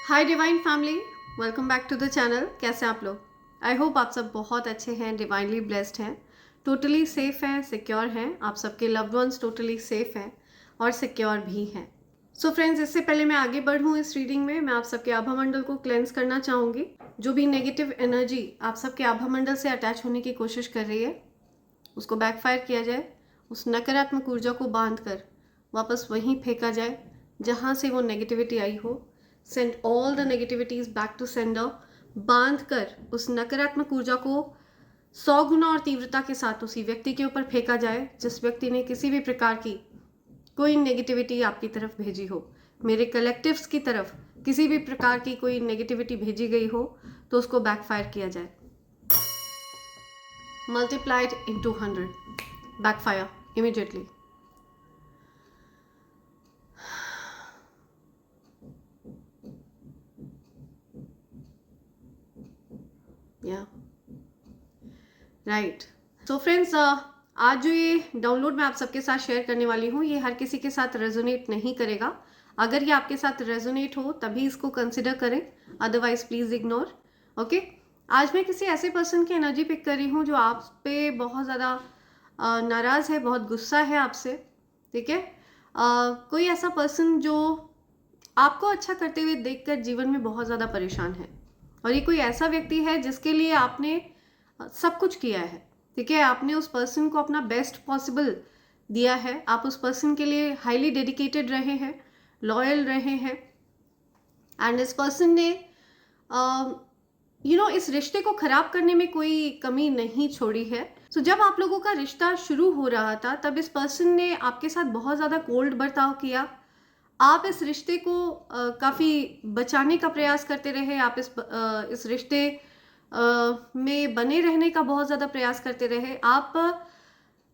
Hi divine family, welcome back to the channel. कैसे हैं आप लोग? आई होप आप सब बहुत अच्छे हैं, डिवाइनली ब्लेस्ड हैं, टोटली सेफ हैं, सिक्योर हैं। आप सबके लव्ड वंस टोटली सेफ हैं और सिक्योर भी हैं। सो फ्रेंड्स, इससे पहले मैं आगे बढ़ूँ इस रीडिंग में, मैं आप सबके आभा मंडल को क्लेंस करना चाहूँगी। जो भी नेगेटिव एनर्जी आप सबके आभा मंडल से अटैच होने की कोशिश कर रही है, उसको बैकफायर किया जाए। उस नकारात्मक ऊर्जा को बांध कर वापस वहीं फेंका जाए जहाँ से वो नेगेटिविटी आई हो। Send all the negativities back to sender. बांध कर उस नकारात्मक ऊर्जा को 100 गुना और तीव्रता के साथ उसी व्यक्ति के ऊपर फेंका जाए जिस व्यक्ति ने किसी भी प्रकार की कोई नेगेटिविटी आपकी तरफ भेजी हो। मेरे कलेक्टिव्स की तरफ किसी भी प्रकार की कोई नेगेटिविटी भेजी गई हो तो उसको बैकफायर किया जाए। Multiplied into 100, backfire immediately. या राइट। सो फ्रेंड्स, आज जो ये डाउनलोड मैं आप सबके साथ शेयर करने वाली हूँ, ये हर किसी के साथ रेजोनेट नहीं करेगा। अगर ये आपके साथ रेजोनेट हो तभी इसको कंसिडर करें, अदरवाइज प्लीज इग्नोर। ओके, आज मैं किसी ऐसे पर्सन की एनर्जी पिक कर रही हूँ जो आप पे बहुत ज़्यादा नाराज़ है, बहुत गुस्सा है आपसे। ठीक है, कोई ऐसा पर्सन जो आपको अच्छा करते हुए देखकर जीवन में बहुत ज़्यादा परेशान है, और ये कोई ऐसा व्यक्ति है जिसके लिए आपने सब कुछ किया है। ठीक है, आपने उस पर्सन को अपना बेस्ट पॉसिबल दिया है, आप उस पर्सन के लिए हाईली डेडिकेटेड रहे हैं, लॉयल रहे हैं, एंड इस पर्सन ने इस रिश्ते को खराब करने में कोई कमी नहीं छोड़ी है। सो जब आप लोगों का रिश्ता शुरू हो रहा था तब इस पर्सन ने आपके साथ बहुत ज़्यादा कोल्ड बर्ताव किया। आप इस रिश्ते को काफ़ी बचाने का प्रयास करते रहे, आप इस रिश्ते में बने रहने का बहुत ज़्यादा प्रयास करते रहे, आप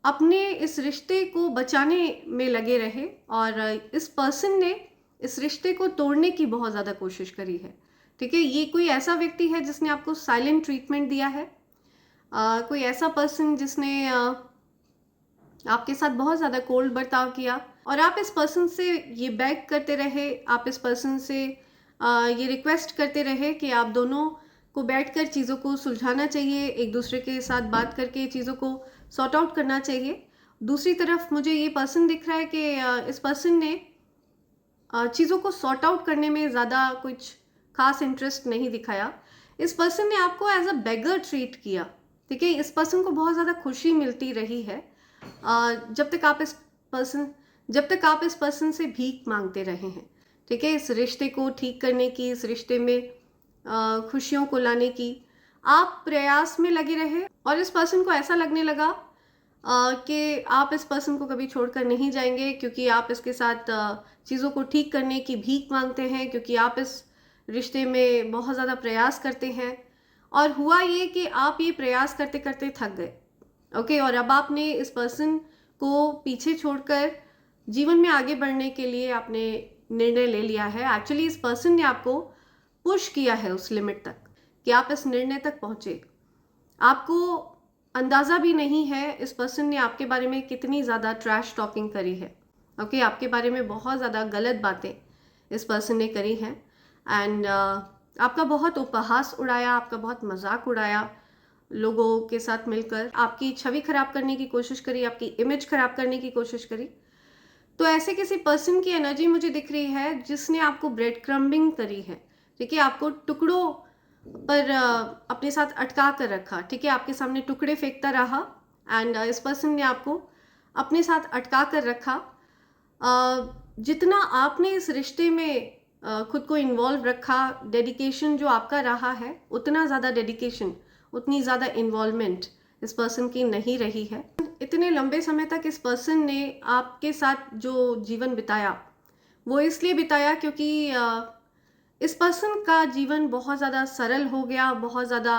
अपने इस रिश्ते को बचाने में लगे रहे, और इस पर्सन ने इस रिश्ते को तोड़ने की बहुत ज़्यादा कोशिश करी है। ठीक है, ये कोई ऐसा व्यक्ति है जिसने आपको साइलेंट ट्रीटमेंट दिया है, कोई ऐसा पर्सन जिसने आपके साथ बहुत ज़्यादा कोल्ड बर्ताव किया, और आप इस पर्सन से ये बैग करते रहे, आप इस पर्सन से ये रिक्वेस्ट करते रहे कि आप दोनों को बैठकर चीज़ों को सुलझाना चाहिए, एक दूसरे के साथ बात करके चीज़ों को सॉर्ट आउट करना चाहिए। दूसरी तरफ मुझे ये पर्सन दिख रहा है कि इस पर्सन ने चीज़ों को सॉर्ट आउट करने में ज़्यादा कुछ खास इंटरेस्ट नहीं दिखाया। इस पर्सन ने आपको एज अ बेगर ट्रीट किया। ठीक है, इस पर्सन को बहुत ज़्यादा खुशी मिलती रही है जब तक आप इस पर्सन से भीख मांगते रहे हैं। ठीक है, इस रिश्ते को ठीक करने की, इस रिश्ते में खुशियों को लाने की आप प्रयास में लगे रहे, और इस पर्सन को ऐसा लगने लगा कि आप इस पर्सन को कभी छोड़कर नहीं जाएंगे, क्योंकि आप इसके साथ चीज़ों को ठीक करने की भीख मांगते हैं, क्योंकि आप इस रिश्ते में बहुत ज़्यादा प्रयास करते हैं। और हुआ ये कि आप ये प्रयास करते करते थक गए। ओके, और अब आपने इस पर्सन को पीछे छोड़कर जीवन में आगे बढ़ने के लिए आपने निर्णय ले लिया है। एक्चुअली इस पर्सन ने आपको पुश किया है उस लिमिट तक कि आप इस निर्णय तक पहुंचे। आपको अंदाज़ा भी नहीं है इस पर्सन ने आपके बारे में कितनी ज़्यादा ट्रैश टॉकिंग करी है। ओके, आपके बारे में बहुत ज़्यादा गलत बातें इस पर्सन ने करी हैं, एंड आपका बहुत उपहास उड़ाया, आपका बहुत मजाक उड़ाया, लोगों के साथ मिलकर आपकी छवि खराब करने की कोशिश करी, आपकी इमेज खराब करने की कोशिश करी। तो ऐसे किसी पर्सन की एनर्जी मुझे दिख रही है जिसने आपको ब्रेड क्रम्बिंग करी है। ठीक है, आपको टुकड़ों पर अपने साथ अटका कर रखा। ठीक है, आपके सामने टुकड़े फेंकता रहा, एंड इस पर्सन ने आपको अपने साथ अटका कर रखा। जितना आपने इस रिश्ते में खुद को इन्वॉल्व रखा, डेडिकेशन जो आपका रहा है, उतना ज़्यादा डेडिकेशन, उतनी ज़्यादा इन्वॉल्वमेंट इस पर्सन की नहीं रही है। इतने लंबे समय तक इस पर्सन ने आपके साथ जो जीवन बिताया वो इसलिए बिताया क्योंकि इस पर्सन का जीवन बहुत ज़्यादा सरल हो गया, बहुत ज़्यादा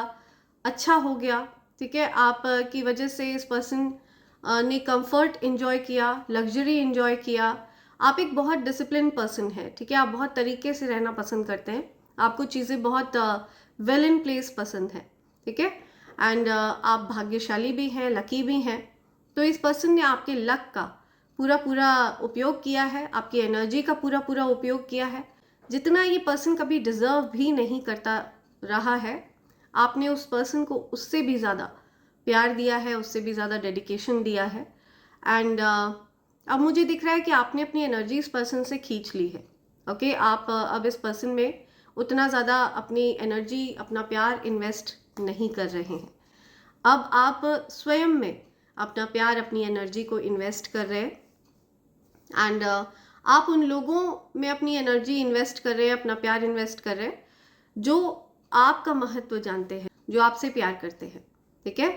अच्छा हो गया। ठीक है, आप की वजह से इस पर्सन ने कंफर्ट एंजॉय किया, लग्जरी एंजॉय किया। आप एक बहुत डिसिप्लिन पर्सन है। ठीक है, आप बहुत तरीके से रहना पसंद करते हैं, आपको चीज़ें बहुत वेल इन प्लेस पसंद है। ठीक है, एंड आप भाग्यशाली भी हैं, लकी भी हैं। तो इस पर्सन ने आपके लक का पूरा पूरा उपयोग किया है, आपकी एनर्जी का पूरा पूरा उपयोग किया है, जितना ये पर्सन कभी डिजर्व भी नहीं करता रहा है, आपने उस पर्सन को उससे भी ज़्यादा प्यार दिया है, उससे भी ज़्यादा डेडिकेशन दिया है। एंड अब मुझे दिख रहा है कि आपने अपनी एनर्जी इस पर्सन से खींच ली है। ओके आप अब इस पर्सन में उतना ज़्यादा अपनी एनर्जी, अपना प्यार इन्वेस्ट नहीं कर रहे हैं। अब आप स्वयं में अपना प्यार, अपनी एनर्जी को इन्वेस्ट कर रहे हैं। एंड आप उन लोगों में अपनी एनर्जी इन्वेस्ट कर रहे हैं, अपना प्यार इन्वेस्ट कर रहे हैं जो आपका महत्व जानते हैं, जो आपसे प्यार करते हैं, ठीक है,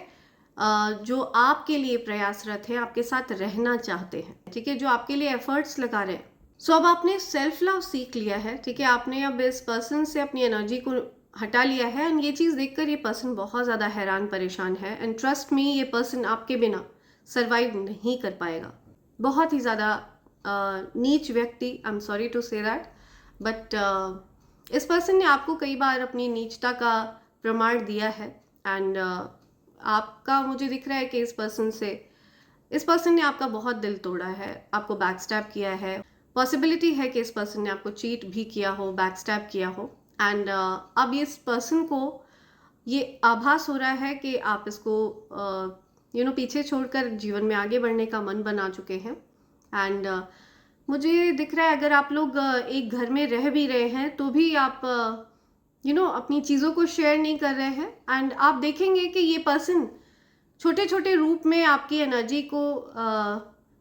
जो आपके लिए प्रयासरत है, आपके साथ रहना चाहते हैं, ठीक है, जो आपके लिए एफर्ट्स लगा रहे हैं। सो अब आपने सेल्फ लव सीख लिया है, ठीक है, आपने अब इस पर्सन से अपनी एनर्जी को हटा लिया है। एंड ये चीज़ देखकर ये पर्सन बहुत ज़्यादा हैरान परेशान है। एंड ट्रस्ट मी, ये पर्सन आपके बिना सर्वाइव नहीं कर पाएगा। बहुत ही ज़्यादा नीच व्यक्ति, I am sorry to say that, but इस पर्सन ने आपको कई बार अपनी नीचता का प्रमाण दिया है। एंड आपका मुझे दिख रहा है कि इस पर्सन ने आपका बहुत दिल तोड़ा है, आपको बैकस्टैब किया है। पॉसिबिलिटी है कि इस पर्सन ने आपको चीट भी किया हो, बैकस्टैब किया हो। एंड अब इस पर्सन को ये आभास हो रहा है कि आप इसको पीछे छोड़कर जीवन में आगे बढ़ने का मन बना चुके हैं। एंड मुझे दिख रहा है अगर आप लोग एक घर में रह भी रहे हैं तो भी आप अपनी चीज़ों को शेयर नहीं कर रहे हैं। एंड आप देखेंगे कि ये पर्सन छोटे छोटे रूप में आपकी एनर्जी को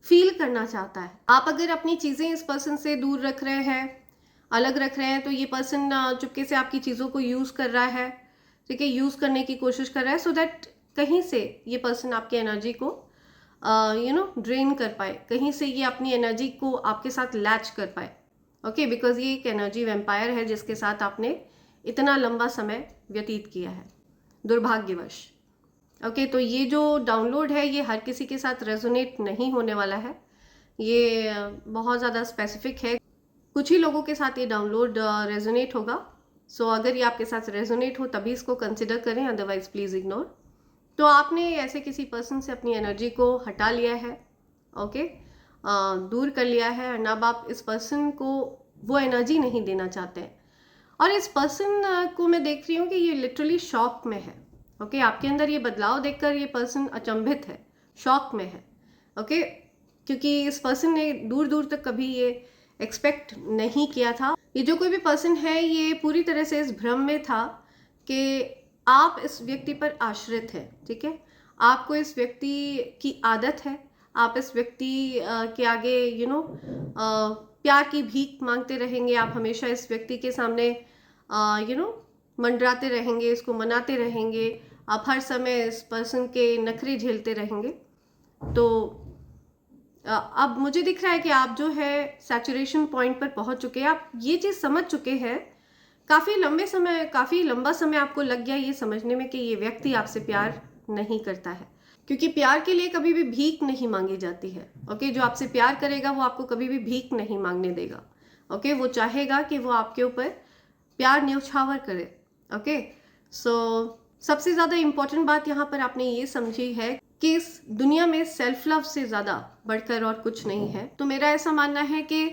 फील करना चाहता है। आप अगर अपनी चीज़ें इस पर्सन से दूर रख रहे हैं, अलग रख रहे हैं, तो ये पर्सन चुपके से आपकी चीज़ों को यूज़ कर रहा है, ठीक है, यूज़ करने की कोशिश कर रहा है, सो दैट कहीं से ये पर्सन आपकी एनर्जी को ड्रेन कर पाए, कहीं से ये अपनी एनर्जी को आपके साथ लैच कर पाए। ओके, बिकॉज ये एक एनर्जी वैम्पायर है जिसके साथ आपने इतना लंबा समय व्यतीत किया है, दुर्भाग्यवश। ओके, तो ये जो डाउनलोड है ये हर किसी के साथ रेजोनेट नहीं होने वाला है, ये बहुत ज़्यादा स्पेसिफिक है, कुछ ही लोगों के साथ ये डाउनलोड रेजोनेट होगा। सो अगर ये आपके साथ रेजोनेट हो तभी इसको कंसिडर करें, अदरवाइज प्लीज़ इग्नोर। तो आपने ऐसे किसी पर्सन से अपनी एनर्जी को हटा लिया है, ओके, दूर कर लिया है। एंड अब आप इस पर्सन को वो एनर्जी नहीं देना चाहते हैं। और इस पर्सन को मैं देख रही हूँ कि ये लिटरली शॉक में है। ओके, आपके अंदर ये बदलाव देखकर ये पर्सन अचंभित है, शॉक में है। ओके, क्योंकि इस पर्सन ने दूर दूर तक कभी ये एक्सपेक्ट नहीं किया था। ये जो कोई भी पर्सन है ये पूरी तरह से इस भ्रम में था कि आप इस व्यक्ति पर आश्रित है, ठीक है, आपको इस व्यक्ति की आदत है, आप इस व्यक्ति के आगे प्यार की भीख मांगते रहेंगे, आप हमेशा इस व्यक्ति के सामने मंडराते रहेंगे, इसको मनाते रहेंगे, आप हर समय इस पर्सन के नखरे झेलते रहेंगे। तो अब मुझे दिख रहा है कि आप जो है सैचुरेशन पॉइंट पर पहुंच चुके हैं, आप ये चीज़ समझ चुके हैं। काफ़ी लंबा समय आपको लग गया ये समझने में कि ये व्यक्ति आपसे प्यार नहीं करता है, क्योंकि प्यार के लिए कभी भी भीख नहीं मांगी जाती है। ओके, जो आपसे प्यार करेगा वो आपको कभी भी भीख नहीं मांगने देगा। ओके, वो चाहेगा कि वो आपके ऊपर प्यार न्यौछावर करे। ओके, सो सबसे ज़्यादा इम्पोर्टेंट बात यहाँ पर आपने ये समझी है कि इस दुनिया में सेल्फ लव से ज़्यादा बढ़कर और कुछ नहीं है। तो मेरा ऐसा मानना है कि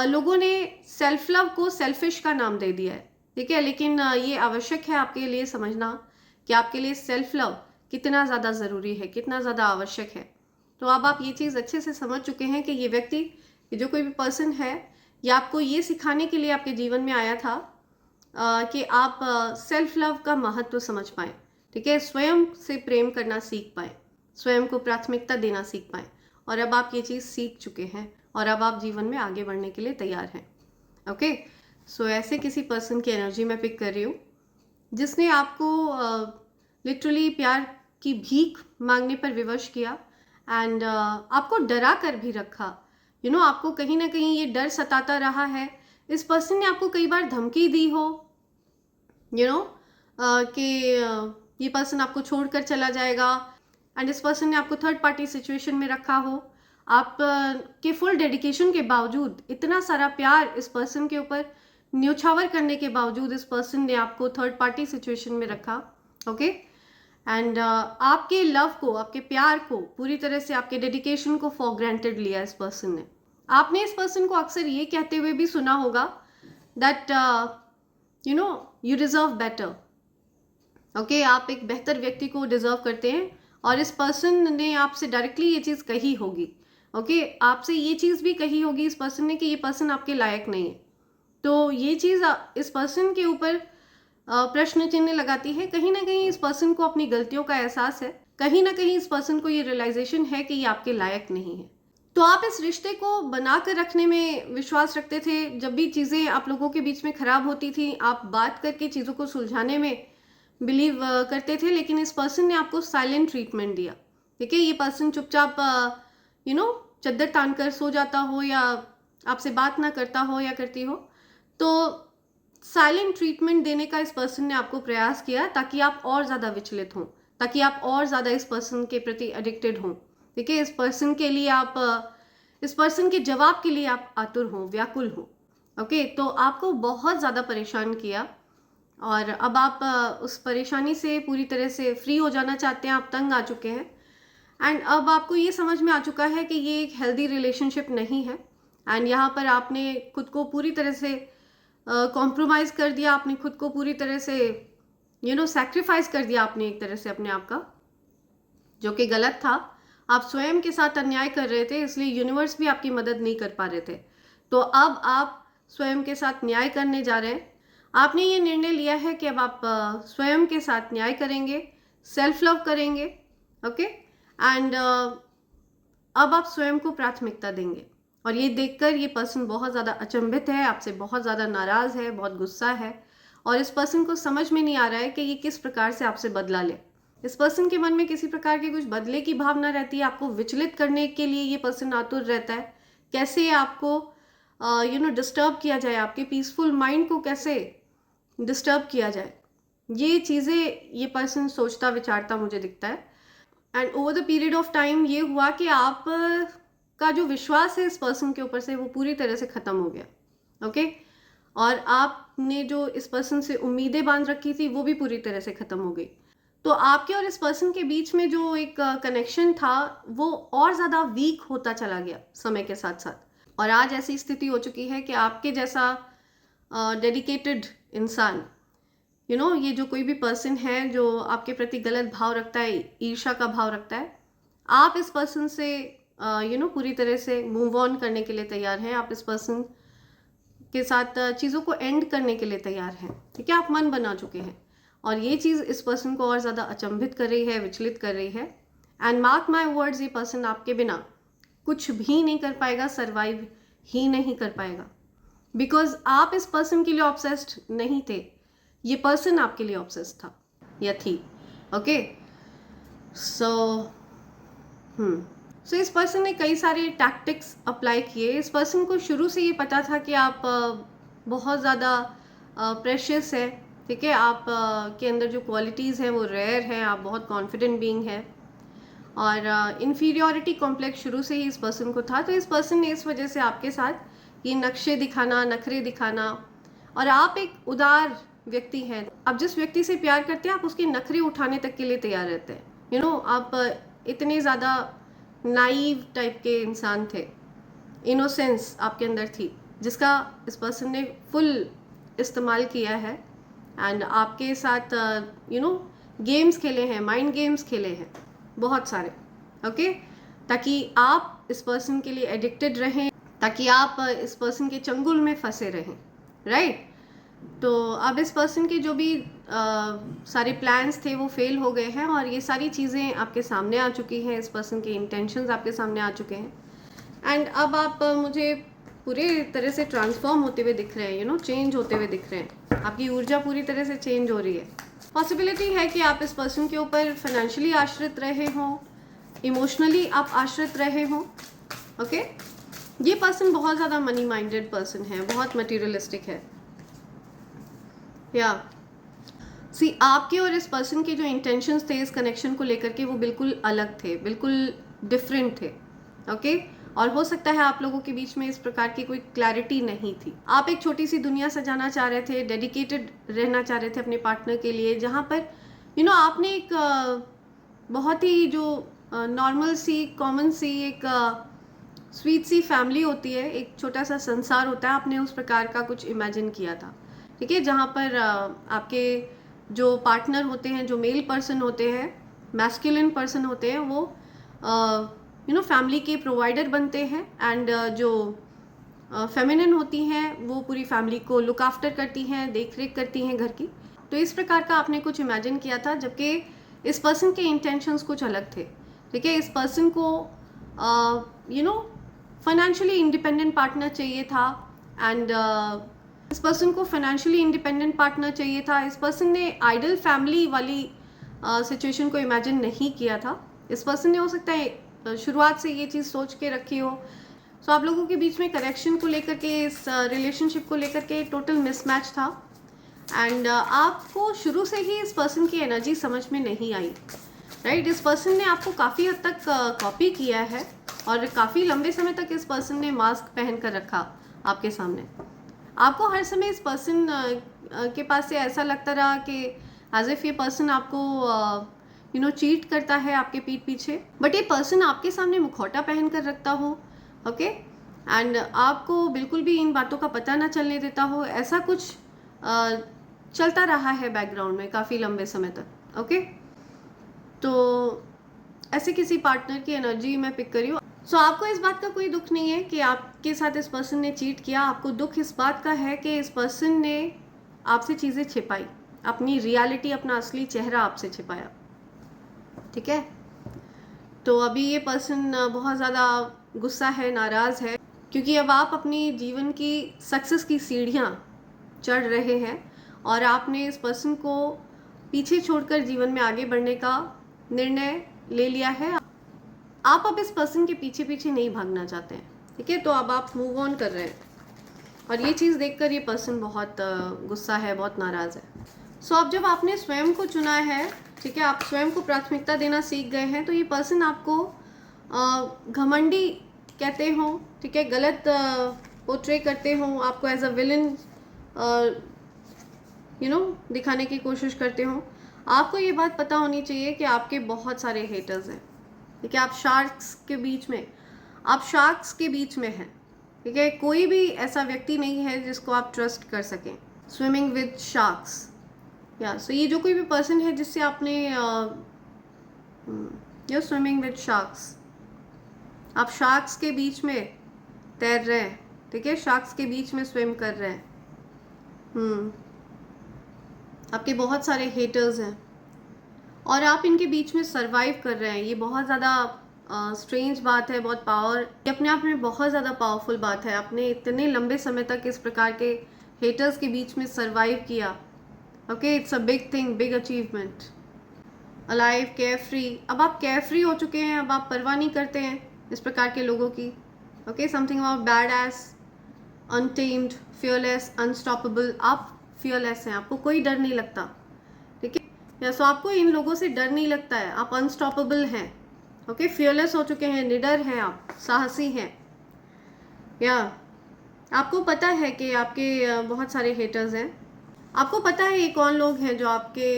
लोगों ने सेल्फ लव को सेल्फिश का नाम दे दिया है, ठीक है, लेकिन ये आवश्यक है आपके लिए समझना कि आपके लिए सेल्फ लव कितना ज़्यादा ज़रूरी है, कितना ज़्यादा आवश्यक है। तो अब आप ये चीज़ अच्छे से समझ चुके हैं कि ये व्यक्ति, जो कोई भी पर्सन है, ये आपको ये सिखाने के लिए आपके जीवन में आया था कि आप सेल्फ लव का महत्व समझ पाएँ, ठीक है, स्वयं से प्रेम करना सीख पाएँ, स्वयं को प्राथमिकता देना सीख पाएँ। और अब आप ये चीज़ सीख चुके हैं और अब आप जीवन में आगे बढ़ने के लिए तैयार हैं। ओके, सो ऐसे किसी पर्सन की एनर्जी मैं पिक कर रही हूँ जिसने आपको लिटरली प्यार की भीख मांगने पर विवश किया एंड आपको डरा कर भी रखा। आपको कहीं ना कहीं ये डर सताता रहा है। इस पर्सन ने आपको कई बार धमकी दी हो, कि ये पर्सन आपको छोड़कर चला जाएगा, एंड इस पर्सन ने आपको थर्ड पार्टी सिचुएशन में रखा हो। आप के फुल डेडिकेशन के बावजूद, इतना सारा प्यार इस पर्सन के ऊपर न्यौछावर करने के बावजूद इस पर्सन ने आपको थर्ड पार्टी सिचुएशन में रखा। ओके, एंड आपके लव को, आपके प्यार को, पूरी तरह से आपके डेडिकेशन को फॉर ग्रांटेड लिया इस पर्सन ने। आपने इस पर्सन को अक्सर ये कहते हुए भी सुना होगा that you deserve better. Okay, आप एक बेहतर व्यक्ति को डिज़र्व करते हैं और इस पर्सन ने आपसे डायरेक्टली ये चीज़ कही होगी। ओके, आपसे ये चीज़ भी कही होगी इस पर्सन ने कि ये पर्सन आपके लायक नहीं है। तो ये चीज़ इस पर्सन के ऊपर प्रश्न चिन्ह लगाती है। कहीं ना कहीं इस पर्सन को अपनी गलतियों का एहसास है, कहीं ना कहीं इस पर्सन को ये रियलाइजेशन है कि ये आपके लायक नहीं है। तो आप इस रिश्ते को बना कर रखने में विश्वास रखते थे। जब भी चीज़ें आप लोगों के बीच में खराब होती थी, आप बात करके चीज़ों को सुलझाने में बिलीव करते थे, लेकिन इस पर्सन ने आपको साइलेंट ट्रीटमेंट दिया। ठीक है, ये पर्सन चुपचाप चद्दर तान कर सो जाता हो या आपसे बात ना करता हो या करती हो, तो साइलेंट ट्रीटमेंट देने का इस पर्सन ने आपको प्रयास किया ताकि आप और ज़्यादा विचलित हों, ताकि आप और ज़्यादा इस पर्सन के प्रति एडिक्टेड हों। ठीक है, इस पर्सन के लिए आप इस पर्सन के जवाब के लिए आप आतुर हों, व्याकुल हों। ओके, तो आपको बहुत ज़्यादा परेशान किया और अब आप उस परेशानी से पूरी तरह से फ्री हो जाना चाहते हैं, आप तंग आ चुके हैं। एंड अब आपको ये समझ में आ चुका है कि ये एक हेल्दी रिलेशनशिप नहीं है एंड यहाँ पर आपने खुद को पूरी तरह से कॉम्प्रोमाइज़ कर दिया, आपने खुद को पूरी तरह से सैक्रिफाइस कर दिया आपने एक तरह से अपने आप का, जो कि गलत था। आप स्वयं के साथ अन्याय कर रहे थे, इसलिए यूनिवर्स भी आपकी मदद नहीं कर पा रहे थे। तो अब आप स्वयं के साथ न्याय करने जा रहे हैं। आपने ये निर्णय लिया है कि अब आप स्वयं के साथ न्याय करेंगे, सेल्फ लव करेंगे। ओके, एंड अब आप स्वयं को प्राथमिकता देंगे। और ये देखकर ये पर्सन बहुत ज़्यादा अचंभित है, आपसे बहुत ज़्यादा नाराज़ है, बहुत गुस्सा है और इस पर्सन को समझ में नहीं आ रहा है कि ये किस प्रकार से आपसे बदला ले। इस पर्सन के मन में किसी प्रकार की कुछ बदले की भावना रहती है, आपको विचलित करने के लिए ये पर्सन आतुर रहता है। कैसे आपको डिस्टर्ब किया जाए, आपके पीसफुल माइंड को कैसे डिस्टर्ब किया जाए, ये चीज़ें ये पर्सन सोचता विचारता मुझे दिखता है। And over the period of time ये हुआ कि आप का जो विश्वास है इस पर्सन के ऊपर से वो पूरी तरह से ख़त्म हो गया। ओके, और आपने जो इस पर्सन से उम्मीदें बांध रखी थी वो भी पूरी तरह से ख़त्म हो गई। तो आपके और इस पर्सन के बीच में जो एक कनेक्शन था वो और ज़्यादा वीक होता चला गया समय के साथ साथ। और आज ऐसी स्थिति हो चुकी है कि आपके जैसा डेडिकेटेड इंसान, ये जो कोई भी पर्सन है जो आपके प्रति गलत भाव रखता है, ईर्ष्या का भाव रखता है, आप इस पर्सन से पूरी तरह से मूव ऑन करने के लिए तैयार हैं। आप इस पर्सन के साथ चीज़ों को एंड करने के लिए तैयार हैं। ठीक है, आप मन बना चुके हैं और ये चीज़ इस पर्सन को और ज़्यादा अचंभित कर रही है, विचलित कर रही है। एंड मार्क माई वर्ड्स, ये पर्सन आपके बिना कुछ भी नहीं कर पाएगा, सर्वाइव ही नहीं कर पाएगा। बिकॉज आप इस पर्सन के लिए ऑब्सेस्ड नहीं थे, ये पर्सन आपके लिए ऑब्सेस्ड था या थी। ओके, सो इस पर्सन ने कई सारे टैक्टिक्स अप्लाई किए। इस पर्सन को शुरू से ये पता था कि आप बहुत ज़्यादा प्रेशियस है। ठीक है, आप के अंदर जो क्वालिटीज़ हैं वो रेयर हैं, आप बहुत कॉन्फिडेंट बीइंग है और इन्फीरियॉरिटी कॉम्प्लेक्स शुरू से ही इस पर्सन को था। तो इस पर्सन ने इस वजह से आपके साथ ये नक्शे दिखाना, नखरे दिखाना, और आप एक उदार व्यक्ति हैं। आप जिस व्यक्ति से प्यार करते हैं आप उसके नखरे उठाने तक के लिए तैयार रहते हैं। आप इतने ज़्यादा नाइव टाइप के इंसान थे, इनोसेंस आपके अंदर थी जिसका इस पर्सन ने फुल इस्तेमाल किया है एंड आपके साथ गेम्स खेले हैं, माइंड गेम्स खेले हैं बहुत सारे। ओके, ताकि आप इस पर्सन के लिए एडिक्टेड रहें, ताकि आप इस पर्सन के चंगुल में फंसे रहें। राइट, तो अब इस पर्सन के जो भी सारे प्लान्स थे वो फेल हो गए हैं और ये सारी चीज़ें आपके सामने आ चुकी हैं, इस पर्सन के इंटेंशंस आपके सामने आ चुके हैं। एंड अब आप मुझे पूरे तरह से ट्रांसफॉर्म होते हुए दिख रहे हैं, चेंज होते हुए दिख रहे हैं। आपकी ऊर्जा पूरी तरह से चेंज हो रही है। पॉसिबिलिटी है कि आप इस पर्सन के ऊपर फाइनेंशियली आश्रित रहे हों, इमोशनली आप आश्रित रहे हों। ओके, ये पर्सन बहुत ज़्यादा मनी माइंडेड पर्सन है, बहुत मटीरियलिस्टिक है। या आपके और इस पर्सन के जो इंटेंशंस थे इस कनेक्शन को लेकर के वो बिल्कुल अलग थे, बिल्कुल डिफरेंट थे। ओके, और हो सकता है आप लोगों के बीच में इस प्रकार की कोई क्लैरिटी नहीं थी। आप एक छोटी सी दुनिया सजाना चाह रहे थे, डेडिकेटेड रहना चाह रहे थे अपने पार्टनर के लिए, जहाँ पर आपने एक बहुत ही जो नॉर्मल सी, कॉमन सी एक स्वीट सी फैमिली होती है, एक छोटा सा संसार होता है, आपने उस प्रकार का कुछ इमेजिन किया था, ठीक है, जहाँ पर आपके जो पार्टनर होते हैं, जो मेल पर्सन होते हैं, मैस्कुलिन पर्सन होते हैं, वो फैमिली के प्रोवाइडर बनते हैं, एंड जो फेमिनिन होती हैं वो पूरी फैमिली को लुक आफ्टर करती हैं, देख रेख करती हैं घर की। तो इस प्रकार का आपने कुछ इमेजिन किया था, जबकि इस पर्सन के इंटेंशंस कुछ अलग थे, ठीक है। इस पर्सन को फाइनेंशियली इंडिपेंडेंट पार्टनर चाहिए था, एंड इस पर्सन को फाइनेंशियली इंडिपेंडेंट पार्टनर चाहिए था। इस पर्सन ने आइडल फैमिली वाली सिचुएशन को इमेजिन नहीं किया था। इस पर्सन ने हो सकता है शुरुआत से ये चीज़ सोच के रखी हो। सो आप लोगों के बीच में कनेक्शन को लेकर के, इस रिलेशनशिप को लेकर के टोटल मिसमैच था, एंड आपको शुरू से ही इस पर्सन की एनर्जी समझ में नहीं आई, राइट। इस पर्सन ने आपको काफ़ी हद तक कॉपी किया है, और काफ़ी लंबे समय तक इस पर्सन ने मास्क पहन कर रखा आपके सामने। आपको हर समय इस पर्सन के पास से ऐसा लगता रहा कि एज इफ ये पर्सन आपको चीट करता है आपके पीठ पीछे, बट ये पर्सन आपके सामने मुखौटा पहन कर रखता हो, ओके, एंड आपको बिल्कुल भी इन बातों का पता ना चलने देता हो। ऐसा कुछ चलता रहा है बैकग्राउंड में काफ़ी लंबे समय तक, ओके। तो ऐसे किसी पार्टनर की एनर्जी मैं पिक करी हूँ। सो आपको इस बात का कोई दुख नहीं है कि आपके साथ इस पर्सन ने चीट किया। आपको दुख इस बात का है कि इस पर्सन ने आपसे चीज़ें छिपाई, अपनी रियलिटी, अपना असली चेहरा आपसे छिपाया, ठीक है। तो अभी ये पर्सन बहुत ज़्यादा गुस्सा है, नाराज़ है, क्योंकि अब आप अपनी जीवन की सक्सेस की सीढ़ियाँ चढ़ रहे हैं, और आपने इस पर्सन को पीछे छोड़कर जीवन में आगे बढ़ने का निर्णय ले लिया है। आप अब इस पर्सन के पीछे पीछे नहीं भागना चाहते हैं, ठीक है। तो अब आप मूव ऑन कर रहे हैं, और ये चीज़ देखकर ये पर्सन बहुत गुस्सा है, बहुत नाराज़ है। सो अब जब आपने स्वयं को चुना है, ठीक है, आप स्वयं को प्राथमिकता देना सीख गए हैं, तो ये पर्सन आपको घमंडी कहते हो, ठीक है, गलत पोर्ट्रे करते हो, आपको एज अ विलन दिखाने की कोशिश करते हो। आपको ये बात पता होनी चाहिए कि आपके बहुत सारे हेटर्स हैं, ठीक है। आप शार्क्स के बीच में हैं, ठीक है। कोई भी ऐसा व्यक्ति नहीं है जिसको आप ट्रस्ट कर सकें। स्विमिंग विद शार्क्स, या सो ये जो कोई भी पर्सन है जिससे आपने स्विमिंग विद शार्क्स, आप शार्क्स के बीच में तैर रहे हैं, ठीक है, शार्क्स के बीच में स्विम कर रहे हैं। आपके बहुत सारे हेटर्स हैं, और आप इनके बीच में सरवाइव कर रहे हैं। ये बहुत ज़्यादा स्ट्रेंज बात है, बहुत ये अपने आप में बहुत ज़्यादा पावरफुल बात है। आपने इतने लंबे समय तक इस प्रकार के हेटर्स के बीच में सरवाइव किया, okay, it's a big thing, big achievement. Alive, care free, अब आप केयर फ्री हो चुके हैं, अब आप परवाह नहीं करते हैं इस प्रकार के लोगों की, okay. Something about bad S, untamed, fearless, unstoppable. आप फियरलेस हैं, आपको कोई डर नहीं लगता, ठीक है। सो आपको इन लोगों से डर नहीं लगता है, आप अनस्टॉपेबल हैं, ओके, फियरलेस हो चुके हैं, निडर हैं, आप साहसी हैं। या आपको पता है कि आपके बहुत सारे हेटर्स हैं। आपको पता है ये कौन लोग हैं जो आपके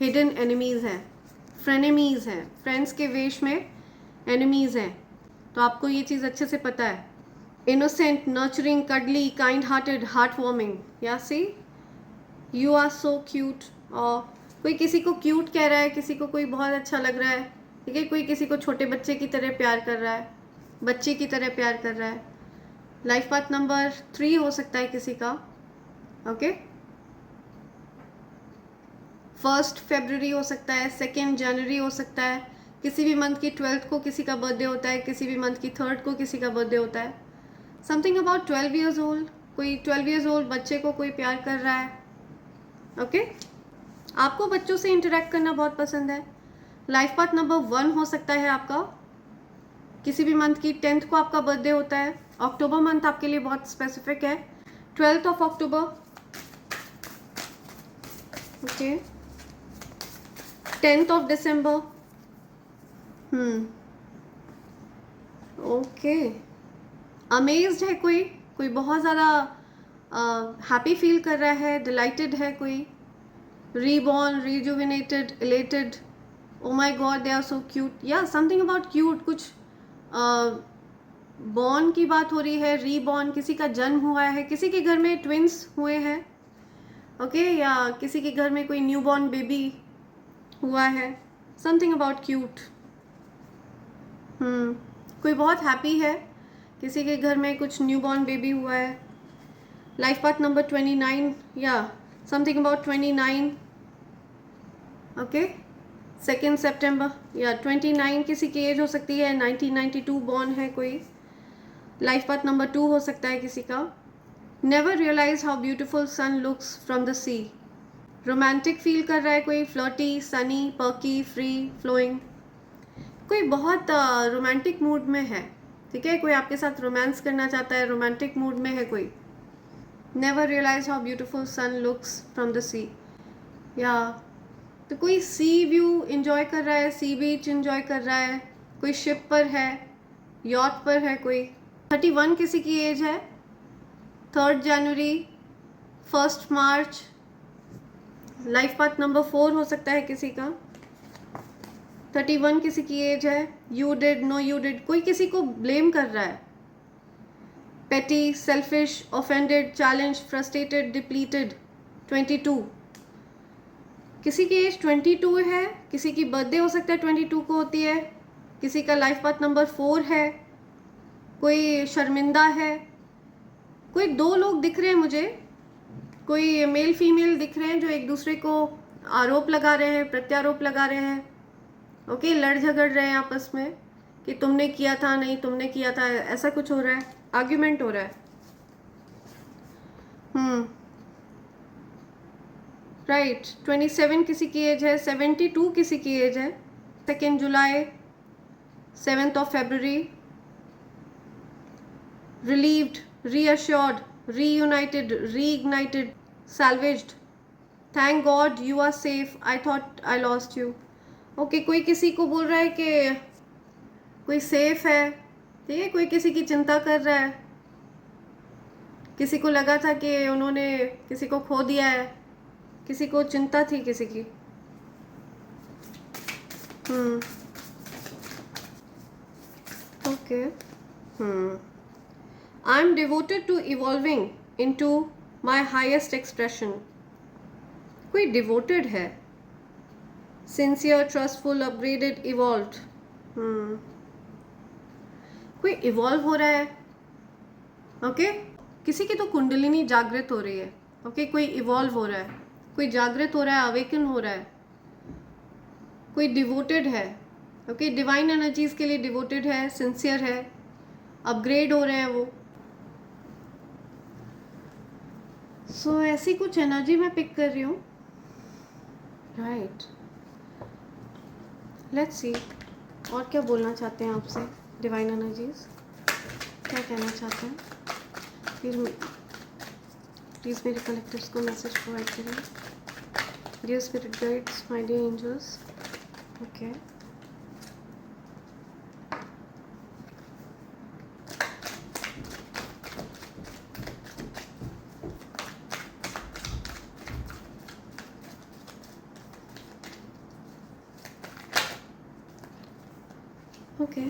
हिडन एनिमीज़ हैं, फ्रेनेमीज़ हैं, फ्रेंड्स के वेश में एनिमीज़ हैं। तो आपको ये चीज़ अच्छे से पता है। Innocent, nurturing, cuddly, kind hearted, heart warming, या see you are so cute. और कोई किसी को क्यूट कह रहा है, किसी को कोई बहुत अच्छा लग रहा है, ठीक है, कोई किसी को छोटे बच्चे की तरह प्यार कर रहा है, बच्चे की तरह प्यार कर रहा है। लाइफ पाथ नंबर 3 हो सकता है किसी का, ओके। 1 फरवरी हो सकता है, 2 जनवरी हो सकता है, किसी भी मंथ की 12th को किसी का बर्थडे होता है, किसी भी मंथ की 3rd को किसी का बर्थडे होता है। समथिंग अबाउट 12 ईयर्स ओल्ड, कोई 12 ईयर्स ओल्ड बच्चे को कोई प्यार कर रहा है, ओके। आपको बच्चों से इंटरेक्ट करना बहुत पसंद है। लाइफ पाथ नंबर 1 हो सकता है आपका, किसी भी मंथ की 10th को आपका बर्थडे होता है। अक्टूबर मंथ आपके लिए बहुत स्पेसिफिक है, 12th of October, okay, 10th of December, okay. Amazed है कोई बहुत ज़्यादा हैप्पी फील कर रहा है, डिलाइटेड है कोई, reborn, rejuvenated, elated, oh my god they are so cute, या समथिंग अबाउट क्यूट, कुछ बॉर्न की बात हो रही है, रीबॉर्न, किसी का जन्म हुआ है, किसी के घर में ट्विंस हुए हैं, ओके, या किसी के घर में कोई न्यूबॉर्न बेबी हुआ है, समथिंग अबाउट क्यूट। कोई बहुत हैप्पी है, किसी के घर में कुछ न्यूबॉर्न बेबी हुआ है। लाइफ पाथ नंबर 29, या समथिंग अबाउट 29, ओके, 2 सितंबर या 29 किसी की एज हो सकती है, 1992 बॉर्न है कोई। लाइफ पाथ नंबर 2 हो सकता है किसी का। Never realise how beautiful sun looks from the sea. Romantic feel कर रहा है कोई, flirty, sunny, perky, free, flowing, कोई बहुत रोमांटिक मूड में है, ठीक है, कोई आपके साथ रोमांस करना चाहता है, रोमांटिक मूड में है कोई। Never realise how beautiful sun looks from the sea, या तो कोई सी व्यू इंजॉय कर रहा है, सी बीच इंजॉय कर रहा है, कोई शिप पर है, यॉट पर है कोई। 31 किसी की एज है, 3 जनवरी, 1 मार्च। लाइफ पाथ नंबर 4 हो सकता है किसी का। 31 किसी की एज है, you did, no you did, कोई किसी को ब्लेम कर रहा है। Petty, selfish, offended, challenge, frustrated, depleted. 22 किसी की एज 22 है, किसी की बर्थडे हो सकता है 22 को होती है, किसी का लाइफ पाथ नंबर 4 है, कोई शर्मिंदा है, कोई 2 लोग दिख रहे हैं मुझे, कोई मेल फीमेल दिख रहे हैं जो एक दूसरे को आरोप लगा रहे हैं, प्रत्यारोप लगा रहे हैं, ओके, लड़ झगड़ रहे हैं आपस में कि तुमने किया था, नहीं तुमने किया था, ऐसा कुछ हो रहा है, आर्ग्यूमेंट हो रहा है। राइट, 27 किसी की एज है, 72 किसी की एज है, 2 जुलाई, 7 फरवरी। Relieved, reassured, reunited, reignited, salvaged. Thank God you are safe. I thought I lost you. Okay, कोई किसी को बोल रहा है कि कोई सेफ है, ठीक है, कोई किसी की चिंता कर रहा है, किसी को लगा था कि उन्होंने किसी को खो दिया है, किसी को चिंता थी किसी की। Okay, I am devoted to evolving into my highest expression. कोई devoted है, sincere, trustful, upgraded, evolved. कोई evolve हो रहा है, ओके, किसी की तो कुंडलिनी जागृत हो रही है, ओके, कोई evolve हो रहा है, कोई जागृत हो रहा है, awaken हो रहा है, कोई devoted है, ओके, डिवाइन एनर्जीज के लिए devoted है, sincere है, अपग्रेड हो रहे हैं वो। सो ऐसी कुछ एनर्जी मैं पिक कर रही हूँ, राइट। लेट्स सी और क्या बोलना चाहते हैं आपसे डिवाइन एनर्जीज, क्या कहना चाहते हैं, प्लीज़ मेरे कलेक्टिव्स को मैसेज प्रोवाइड करें। Dear spirit guides, my dear angels, okay, okay,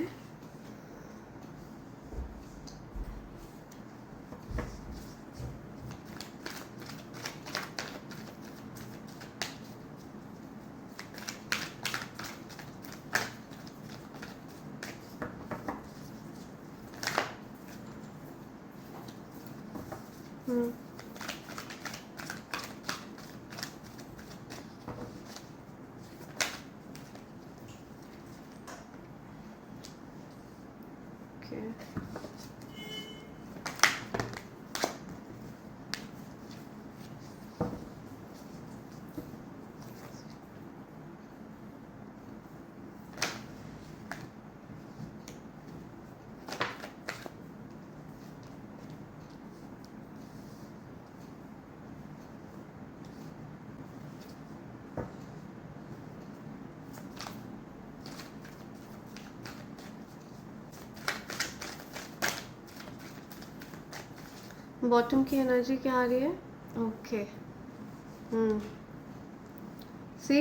bottom की एनर्जी क्या आ रही है, ओके, सी,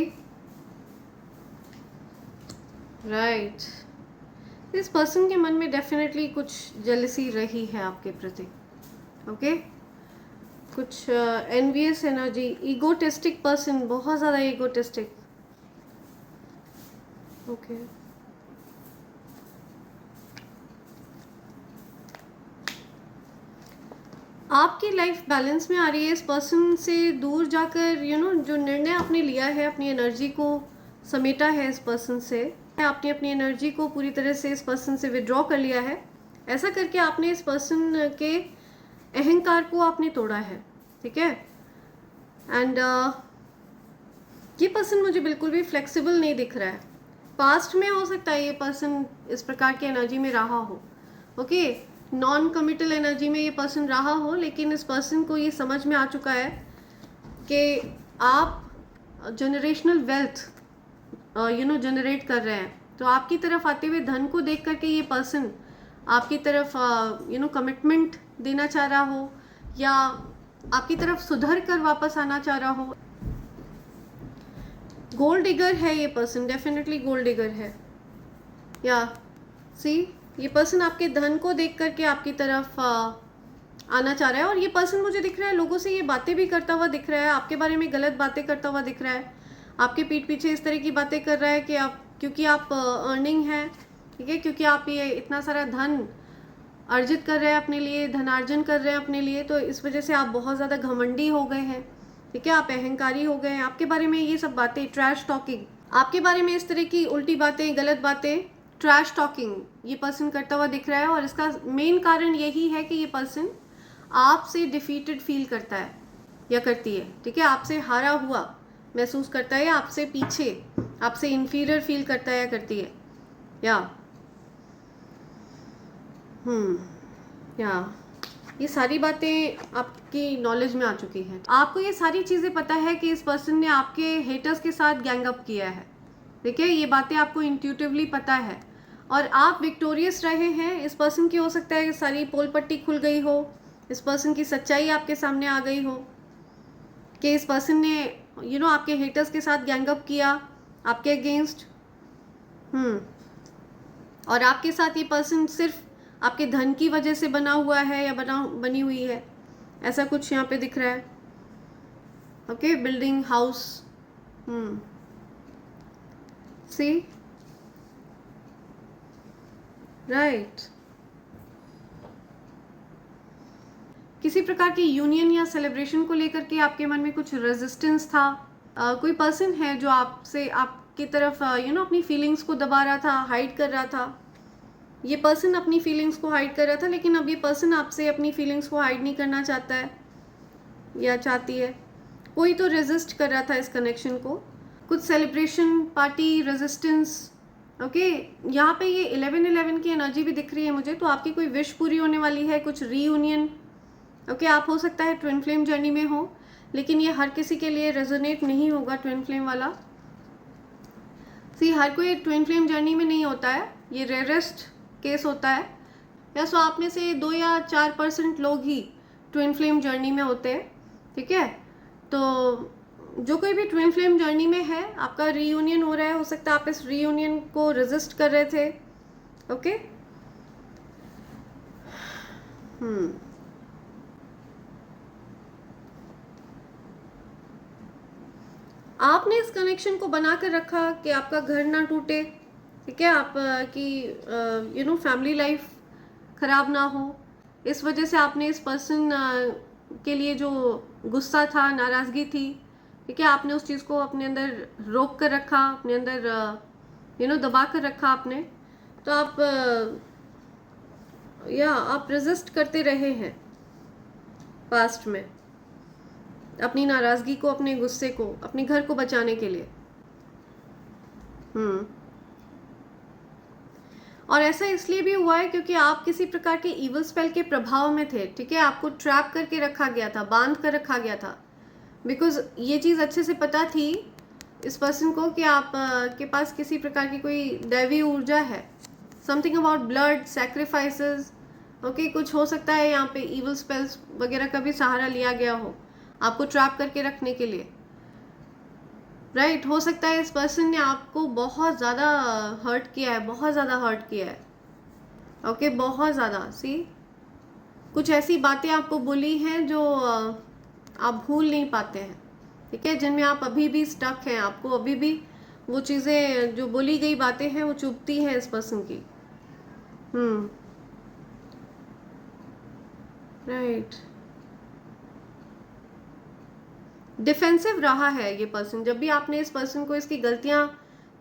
राइट, इस पर्सन के मन में डेफिनेटली कुछ जेलसी रही है आपके प्रति, ओके। कुछ एनवियस एनर्जी, ईगोटिस्टिक पर्सन, बहुत ज़्यादा ईगोटिस्टिक, ओके। आपकी लाइफ बैलेंस में आ रही है। इस पर्सन से दूर जाकर जो निर्णय आपने लिया है, अपनी एनर्जी को समेटा है इस पर्सन से, आपने अपनी एनर्जी को पूरी तरह से इस पर्सन से विड्रॉ कर लिया है। ऐसा करके आपने इस पर्सन के अहंकार को आपने तोड़ा है, ठीक है। एंड ये पर्सन मुझे बिल्कुल भी फ्लेक्सिबल नहीं दिख रहा है। पास्ट में हो सकता है ये पर्सन इस प्रकार की एनर्जी में रहा हो, ओके। नॉन कमिटल एनर्जी में ये पर्सन रहा हो, लेकिन इस पर्सन को ये समझ में आ चुका है कि आप जनरेशनल वेल्थ जनरेट कर रहे हैं। तो आपकी तरफ आते हुए धन को देख करके ये पर्सन आपकी तरफ कमिटमेंट देना चाह रहा हो, या आपकी तरफ सुधर कर वापस आना चाह रहा हो। गोल्ड डिगर है ये पर्सन, डेफिनेटली गोल्ड डिगर है। या सी, ये पर्सन आपके धन को देख करके आपकी तरफ आना चाह रहा है। और ये पर्सन मुझे दिख रहा है लोगों से ये बातें भी करता हुआ दिख रहा है, आपके बारे में गलत बातें करता हुआ दिख रहा है, आपके पीठ पीछे इस तरह की बातें कर रहा है कि क्योंकि आप अर्निंग है, ठीक है, क्योंकि आप ये इतना सारा धन अर्जित कर रहे हैं अपने लिए, धनार्जन कर रहे हैं अपने लिए, तो इस वजह से आप बहुत ज़्यादा घमंडी हो गए हैं, ठीक है, आप अहंकारी हो गए हैं। आपके बारे में ये सब बातें, ट्रैश टॉकिंग, आपके बारे में इस तरह की उल्टी बातें, गलत बातें, ट्रैश टॉकिंग ये पर्सन करता हुआ दिख रहा है। और इसका मेन कारण यही है कि ये पर्सन आपसे डिफीटेड फील करता है या करती है, ठीक है, आपसे हारा हुआ महसूस करता है, या आपसे पीछे, आपसे इंफीरियर फील करता है या करती है। या ये सारी बातें आपकी नॉलेज में आ चुकी हैं। आपको ये सारी चीज़ें पता है कि इस पर्सन ने आपके हेटर्स के साथ गैंग अप किया है, ठीक है, ये बातें आपको इंट्यूटिवली पता है और आप विक्टोरियस रहे हैं। इस पर्सन की हो सकता है कि सारी पोल पट्टी खुल गई हो, इस पर्सन की सच्चाई आपके सामने आ गई हो कि इस पर्सन ने आपके हेटर्स के साथ गैंग अप किया आपके अगेंस्ट। और आपके साथ ये पर्सन सिर्फ आपके धन की वजह से बना हुआ है या बनी हुई है, ऐसा कुछ यहाँ पे दिख रहा है, ओके। बिल्डिंग, हाउस, सी, राइट। किसी प्रकार की यूनियन या सेलिब्रेशन को लेकर के आपके मन में कुछ रेजिस्टेंस था। कोई पर्सन है जो आपसे, आपकी तरफ अपनी फीलिंग्स को दबा रहा था, हाइड कर रहा था। ये पर्सन अपनी फीलिंग्स को हाइड कर रहा था, लेकिन अब ये पर्सन आपसे अपनी फीलिंग्स को हाइड नहीं करना चाहता है या चाहती है। कोई तो रेजिस्ट कर रहा था इस कनेक्शन को, कुछ सेलिब्रेशन, पार्टी, रेजिस्टेंस, ओके। यहाँ पे ये 11-11 की एनर्जी भी दिख रही है मुझे, तो आपकी कोई विश पूरी होने वाली है, कुछ रीयूनियन, ओके। आप हो सकता है ट्विन फ्लेम जर्नी में हो, लेकिन ये हर किसी के लिए रेजोनेट नहीं होगा ट्विन फ्लेम वाला। सी, हर कोई ट्विन फ्लेम जर्नी में नहीं होता है, ये रेयरेस्ट केस होता है, या सो आप में से 2 या 4% लोग ही ट्विन फ्लेम जर्नी में होते हैं, ठीक है। तो जो कोई भी ट्विन फ्लेम जर्नी में है, आपका रीयूनियन हो रहा है, हो सकता है आप इस रीयूनियन को रेजिस्ट कर रहे थे, ओके। आपने इस कनेक्शन को बना कर रखा कि आपका घर ना टूटे, ठीक है, आप की फैमिली लाइफ ख़राब ना हो। इस वजह से आपने इस पर्सन के लिए जो गुस्सा था, नाराज़गी थी, ठीक है, आपने उस चीज़ को अपने अंदर रोक कर रखा, अपने अंदर दबा कर रखा आपने। तो आप रेजिस्ट करते रहे हैं पास्ट में अपनी नाराज़गी को, अपने गुस्से को, अपने घर को बचाने के लिए। और ऐसा इसलिए भी हुआ है क्योंकि आप किसी प्रकार के इविल स्पेल के प्रभाव में थे, ठीक है, आपको ट्रैप करके रखा गया था, बांध कर रखा गया था। बिकॉज ये चीज़ अच्छे से पता थी इस पर्सन को कि आप के पास किसी प्रकार की कोई दैवी ऊर्जा है, something about blood, sacrifices, okay. कुछ हो सकता है यहाँ पे इविल स्पेल्स वगैरह का भी सहारा लिया गया हो आपको ट्रैप करके रखने के लिए, राइट। हो सकता है इस पर्सन ने आपको बहुत ज़्यादा हर्ट किया है, बहुत ज़्यादा हर्ट किया है, ओके, बहुत ज़्यादा। सी, कुछ ऐसी बातें आपको बोली हैं जो आप भूल नहीं पाते हैं, ठीक है, जिनमें आप अभी भी स्टक हैं, आपको अभी भी वो चीज़ें जो बोली गई बातें हैं वो चुभती हैं इस पर्सन की। राइट। डिफेंसिव रहा है ये पर्सन। जब भी आपने इस पर्सन को इसकी गलतियां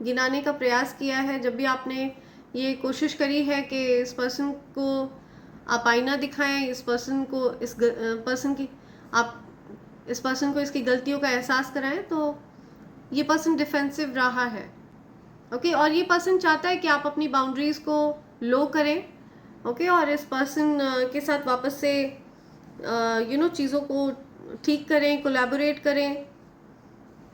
गिनाने का प्रयास किया है, जब भी आपने ये कोशिश करी है कि इस पर्सन को आप आईना दिखाएं, इस पर्सन को पर्सन की आप इस पर्सन को इसकी गलतियों का एहसास कराएं, तो ये पर्सन डिफेंसिव रहा है। ओके, और ये पर्सन चाहता है कि आप अपनी बाउंड्रीज को लो करें। ओके, और इस पर्सन के साथ वापस से चीज़ों को ठीक करें, कोलैबोरेट करें,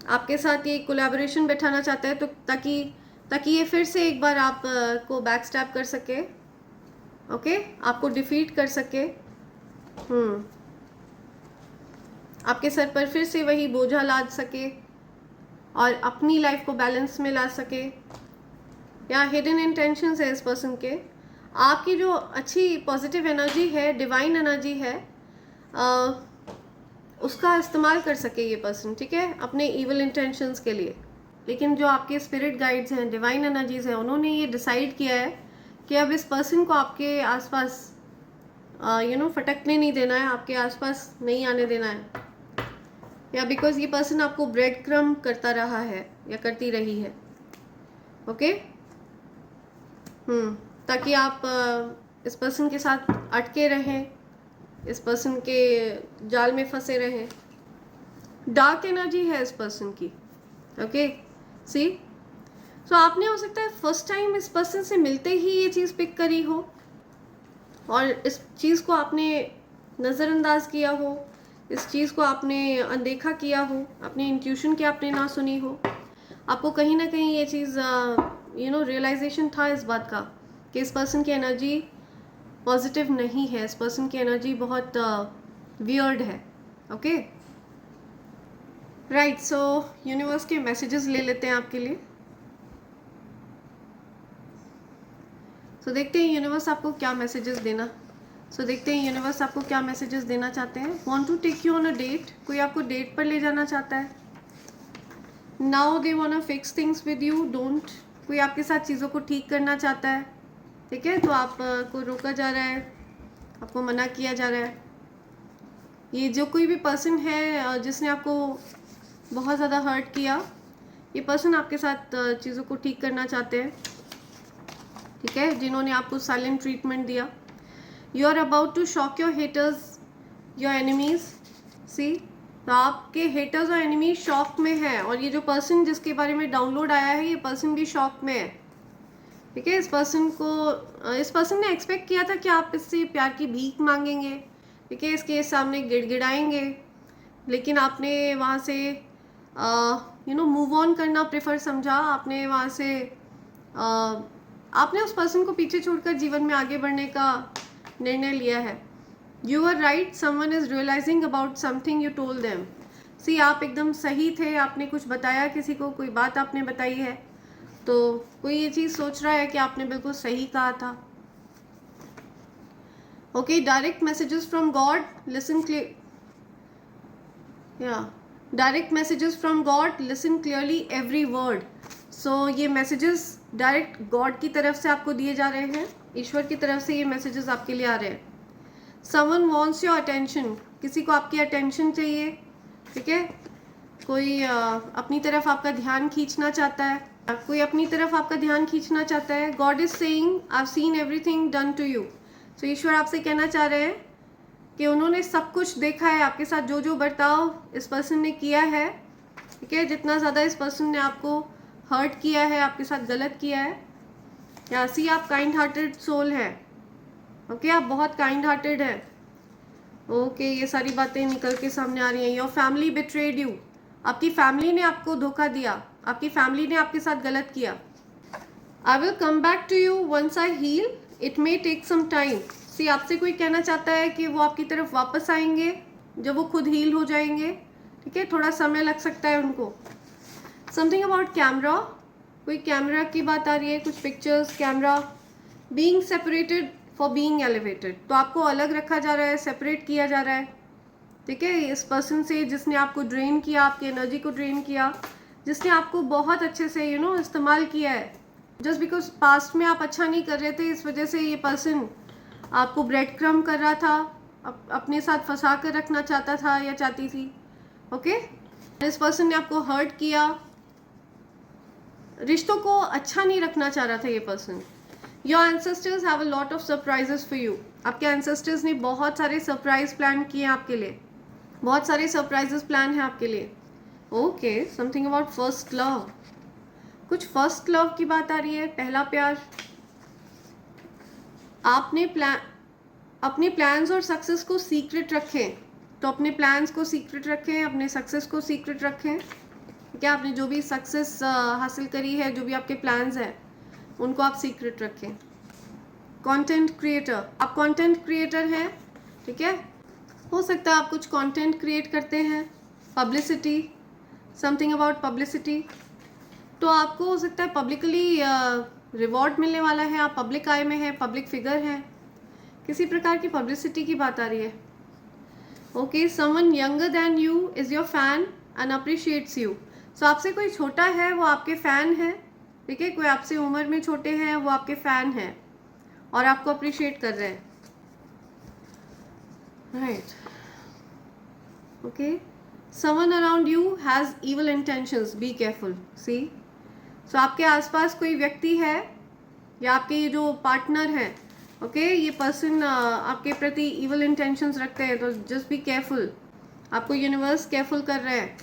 आपके साथ ये कोलैबोरेशन बैठाना चाहता है, तो ताकि ये फिर से एक बार आप को बैक स्टैप कर सके। ओके, आपको डिफीट कर सके। आपके सर पर फिर से वही बोझा लाद सके और अपनी लाइफ को बैलेंस में ला सके। या हिडन इंटेंशंस है इस पर्सन के। आपकी जो अच्छी पॉजिटिव एनर्जी है, डिवाइन एनर्जी है, उसका इस्तेमाल कर सके ये पर्सन, ठीक है, अपने इविल इंटेंशंस के लिए। लेकिन जो आपके स्पिरिट गाइड्स हैं, डिवाइन एनर्जीज हैं, उन्होंने ये डिसाइड किया है कि अब इस पर्सन को आपके आसपास फटकने नहीं देना है, आपके आसपास नहीं आने देना है। या बिकॉज ये पर्सन आपको ब्रेड क्रम करता रहा है या करती रही है। ओके, ताकि आप इस पर्सन के साथ अटके रहें, इस पर्सन के जाल में फंसे रहें। डार्क एनर्जी है इस पर्सन की। ओके, सी, सो आपने हो सकता है फर्स्ट टाइम इस पर्सन से मिलते ही ये चीज़ पिक करी हो और इस चीज़ को आपने नज़रअंदाज किया हो, इस चीज़ को आपने अनदेखा किया हो, अपने इंट्यूशन की आपने ना सुनी हो। आपको कहीं ना कहीं ये चीज़ रियलाइजेशन था इस बात का कि इस पर्सन की एनर्जी पॉजिटिव नहीं है, इस पर्सन की एनर्जी बहुत वियर्ड है। Okay, right. सो यूनिवर्स के मैसेजेस ले लेते हैं आपके लिए। सो देखते हैं यूनिवर्स आपको क्या मैसेजेस देना। देखते हैं यूनिवर्स आपको क्या मैसेजेस देना चाहते हैं। Want to take you on a date, कोई आपको डेट पर ले जाना चाहता है। Now they want to fix things with you, don't, कोई आपके साथ चीज़ों को ठीक करना चाहता है, ठीक है, तो आपको रोका जा रहा है, आपको मना किया जा रहा है। ये जो कोई भी पर्सन है जिसने आपको बहुत ज़्यादा हर्ट किया, ये पर्सन आपके साथ चीज़ों को ठीक करना चाहते हैं, ठीक है, जिन्होंने आपको साइलेंट ट्रीटमेंट दिया। You are about to shock your haters, your enemies. See, तो आपके हेटर्स और एनिमीज शॉक में है, और ये जो पर्सन जिसके बारे में डाउनलोड आया है, ये पर्सन भी शॉक में है, ठीक है। इस पर्सन ने एक्सपेक्ट किया था कि आप इससे प्यार की भीख मांगेंगे, ठीक है, इसके सामने गिड़गिड़ाएंगे, लेकिन आपने वहाँ से मूव ऑन करना प्रेफर समझा। आपने वहाँ से आपने उस पर्सन को पीछे छोड़कर जीवन में आगे बढ़ने का निर्णय लिया है। You are right, someone is realising about something you told them. See, आप एकदम सही थे, आपने कुछ बताया किसी को, कोई बात आपने बताई है, तो कोई ये चीज़ सोच रहा है कि आपने बिल्कुल सही कहा था। Okay, direct messages from God, listen clear, या direct messages from God, listen clearly every word. So ये मैसेजेस डायरेक्ट गॉड की तरफ से आपको दिए जा रहे हैं, ईश्वर की तरफ से ये मैसेजेस आपके लिए आ रहे हैं। समवन वॉन्ट्स योर अटेंशन, किसी को आपकी अटेंशन चाहिए, ठीक है, कोई अपनी तरफ आपका ध्यान खींचना चाहता है, कोई अपनी तरफ आपका ध्यान खींचना चाहता है। God is saying I have seen everything done to you. So ईश्वर आपसे कहना चाह रहे हैं कि उन्होंने सब कुछ देखा है, आपके साथ जो जो बर्ताव इस पर्सन ने किया है, ठीक है, जितना ज़्यादा इस पर्सन ने आपको हर्ट किया है, आपके साथ गलत किया है। या सी, आप काइंड हार्टेड सोल है, ओके, आप बहुत काइंड हार्टेड है। ओके, ये सारी बातें निकल के सामने आ रही हैं। योर फैमिली बिट्रेड यू, आपकी फैमिली ने आपको धोखा दिया, आपकी फैमिली ने आपके साथ गलत किया। I will come back to you once I heal, it may take some time. See, आपसे कोई कहना चाहता है कि वो आपकी तरफ वापस आएंगे जब वो खुद हील हो जाएंगे, ठीक है, थोड़ा समय लग सकता है उनको। समथिंग अबाउट कैमरा, कोई कैमरा की बात आ रही है, कुछ pictures, camera. Being separated for being elevated. तो आपको अलग रखा जा रहा है, सेपरेट किया जा रहा है, ठीक है, इस पर्सन से जिसने आपको ड्रेन किया, आपकी एनर्जी को ड्रेन किया, जिसने आपको बहुत अच्छे से इस्तेमाल किया है। जस्ट बिकॉज पास्ट में आप अच्छा नहीं कर रहे थे, इस वजह से ये पर्सन आपको ब्रेड क्रम्ब कर रहा था, अपने साथ फंसा कर रखना चाहता था या चाहती थी। ओके, इस पर्सन ने आपको हर्ट किया, रिश्तों को अच्छा नहीं रखना चाह रहा था ये person. Your ancestors have a lot of surprises for you. आपके एंसेस्टर्स ने बहुत सारे सरप्राइज प्लान किए हैं आपके लिए, बहुत सारे सरप्राइजेस प्लान हैं आपके लिए। Okay, something about first love. कुछ फर्स्ट लव की बात आ रही है, पहला प्यार। आपने अपने प्लान्स और सक्सेस को सीक्रेट रखें, तो अपने प्लान्स को सीक्रेट रखें, अपने सक्सेस को सीक्रेट रखें। क्या आपने जो भी सक्सेस हासिल करी है, जो भी आपके प्लान्स हैं, उनको आप सीक्रेट रखें। कंटेंट क्रिएटर, आप कंटेंट क्रिएटर हैं, ठीक है, हो सकता है आप कुछ कंटेंट क्रिएट करते हैं। पब्लिसिटी, समथिंग अबाउट पब्लिसिटी, तो आपको हो सकता है पब्लिकली रिवॉर्ड मिलने वाला है, आप पब्लिक आई में हैं, पब्लिक फिगर हैं, किसी प्रकार की पब्लिसिटी की बात आ रही है। Okay, someone younger than you is your fan and appreciates you. So आपसे कोई छोटा है, वो आपके फ़ैन है, ठीक है, कोई आपसे उम्र में छोटे हैं, वो आपके फ़ैन हैं और आपको अप्रिशिएट कर रहे हैं, right. Okay, someone around you has evil intentions, be careful, see. So आपके आसपास कोई व्यक्ति है या आपके ये जो पार्टनर हैं, ओके, ये पर्सन आपके प्रति इवल इंटेंशंस रखते हैं, तो जस्ट बी केयरफुल। आपको यूनिवर्स केयरफुल कर रहे हैं,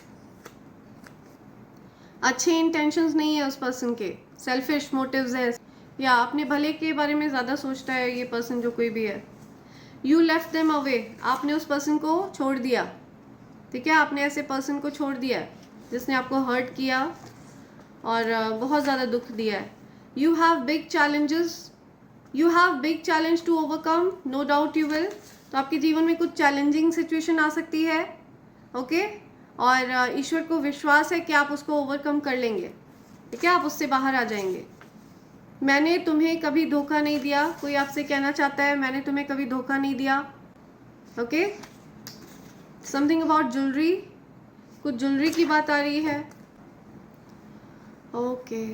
अच्छे इंटेंशंस नहीं है उस पर्सन के, सेल्फिश मोटिव्स है, या अपने भले के बारे में ज़्यादा सोचता है ये पर्सन, जो कोई भी है। यू लेफ्ट देम अवे, आपने उस पर्सन को छोड़ दिया, ठीक है, आपने ऐसे पर्सन को छोड़ दिया जिसने आपको हर्ट किया और बहुत ज़्यादा दुख दिया है। You have big challenges, you have big challenge to overcome, no doubt you will. तो आपके जीवन में कुछ चैलेंजिंग सिचुएशन आ सकती है, ओके, और ईश्वर को विश्वास है कि आप उसको ओवरकम कर लेंगे, ठीक है, आप उससे बाहर आ जाएंगे। मैंने तुम्हें कभी धोखा नहीं दिया, कोई आपसे कहना चाहता है मैंने तुम्हें कभी धोखा नहीं दिया। ओके, समथिंग अबाउट ज्वेलरी, कुछ ज्वेलरी की बात आ रही है। Okay,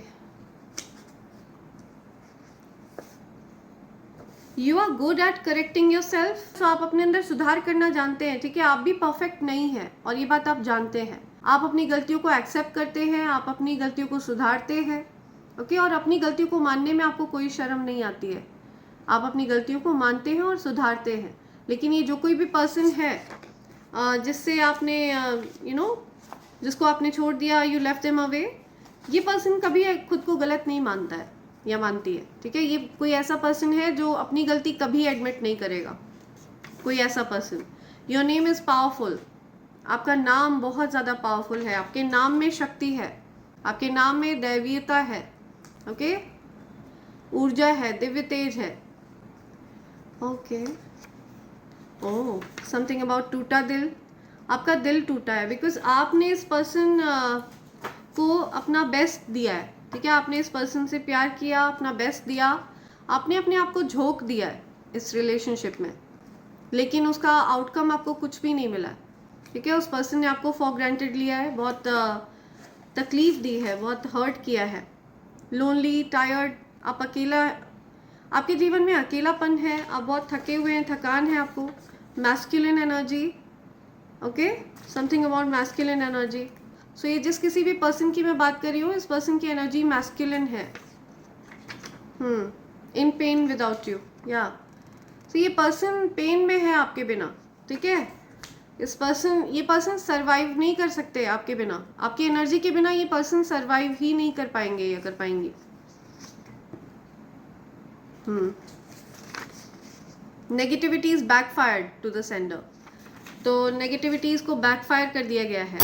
you are good at correcting your self. तो आप अपने अंदर सुधार करना जानते हैं, ठीक है, आप भी परफेक्ट नहीं है और ये बात आप जानते हैं। आप अपनी गलतियों को एक्सेप्ट करते हैं, आप अपनी गलतियों को सुधारते हैं, ओके, और अपनी गलतियों को मानने में आपको कोई शर्म नहीं आती है। आप अपनी गलतियों को मानते हैं और सुधारते हैं। लेकिन ये जो कोई भी पर्सन है जिससे आपने जिसको आपने छोड़ दिया, यू लेफ्ट देम अवे, ये पर्सन कभी खुद को गलत नहीं मानता है या मानती है, ठीक है, ये कोई ऐसा पर्सन है जो अपनी गलती कभी एडमिट नहीं करेगा, कोई ऐसा person. Your name is powerful, आपका नाम बहुत ज़्यादा पावरफुल है, आपके नाम में शक्ति है, आपके नाम में दैवीयता है, ओके, ऊर्जा है, दिव्य तेज है। ओके, ओह, समथिंग अबाउट टूटा दिल, आपका दिल टूटा है बिकॉज आपने इस पर्सन को अपना बेस्ट दिया है, ठीक है, आपने इस पर्सन से प्यार किया, अपना बेस्ट दिया, आपने अपने आप को झोंक दिया है इस रिलेशनशिप में, लेकिन उसका आउटकम आपको कुछ भी नहीं मिला, ठीक है, उस पर्सन ने आपको फॉर ग्रांटेड लिया है, बहुत तकलीफ दी है, बहुत हर्ट किया है, लोनली, टायर्ड, आप अकेला, आपके जीवन में अकेलापन है, आप बहुत थके हुए हैं, थकान है आपको, masculine energy, okay, something about masculine energy. So ये जिस किसी भी पर्सन की मैं बात कर रही हूँ, इस पर्सन की एनर्जी मैस्कुलिन है, इन पेन विदाउट यू, या सो ये पर्सन पेन में है आपके बिना, ठीक है, ये पर्सन सरवाइव नहीं कर सकते आपके बिना, आपकी एनर्जी के बिना ये पर्सन सरवाइव ही नहीं कर पाएंगे या कर पाएंगी। Negativities backfired to the sender, तो नेगेटिविटीज को बैकफायर कर दिया गया है।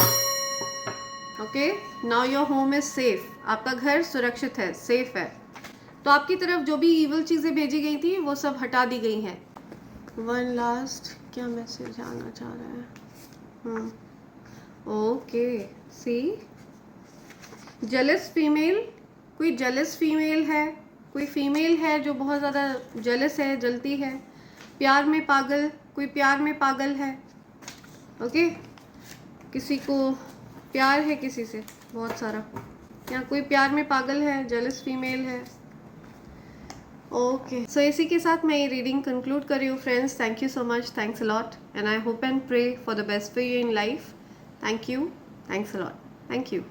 Okay, now your home is safe, आपका घर सुरक्षित है, सेफ है, तो आपकी तरफ जो भी इवल चीज़ें भेजी गई थी वो सब हटा दी गई हैं। वन लास्ट, क्या मैसेज आना चाह रहा है? ओके, सी, जेलस फीमेल, कोई जेलस फीमेल है, कोई फीमेल है जो बहुत ज़्यादा जेलस है, जलती है, प्यार में पागल, कोई प्यार में पागल है। ओके, किसी को प्यार है किसी से बहुत सारा, या कोई प्यार में पागल है, जेलस फीमेल है। ओके, सो इसी के साथ मैं ये रीडिंग कंक्लूड कर रही हूँ friends. Thank you so much, thanks a lot, and I hope and pray for the best for you in life. Thank you, thanks a lot, thank you.